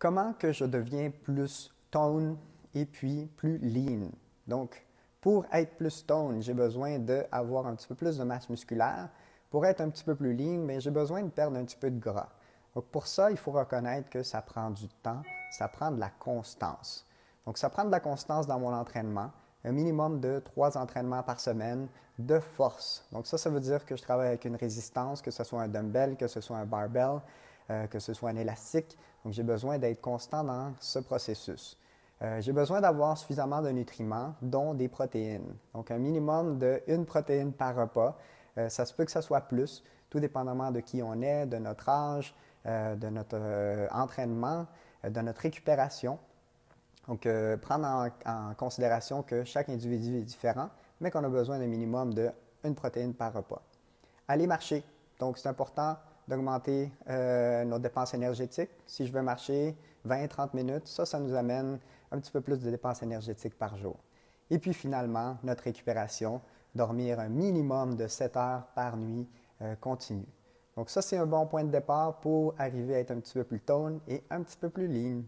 comment que je deviens plus tone et puis plus lean? Donc, pour être plus tone, j'ai besoin d'avoir un petit peu plus de masse musculaire. Pour être un petit peu plus lean, mais j'ai besoin de perdre un petit peu de gras. Donc, pour ça, il faut reconnaître que ça prend du temps, ça prend de la constance. Donc, ça prend de la constance dans mon entraînement, un minimum de 3 entraînements par semaine de force. Donc, ça veut dire que je travaille avec une résistance, que ce soit un dumbbell, que ce soit un barbell, que ce soit un élastique. Donc, j'ai besoin d'être constant dans ce processus. J'ai besoin d'avoir suffisamment de nutriments, dont des protéines. Donc, un minimum de 1 protéine par repas. Ça se peut que ça soit plus, tout dépendamment de qui on est, de notre âge, de notre entraînement, de notre récupération. Donc, prendre en considération que chaque individu est différent, mais qu'on a besoin d'un minimum de 1 protéine par repas. Aller marcher. Donc, c'est important d'augmenter nos dépenses énergétiques. Si je veux marcher 20-30 minutes, ça nous amène un petit peu plus de dépenses énergétiques par jour. Et puis finalement, notre récupération, dormir un minimum de 7 heures par nuit continue. Donc ça, c'est un bon point de départ pour arriver à être un petit peu plus tone et un petit peu plus lean.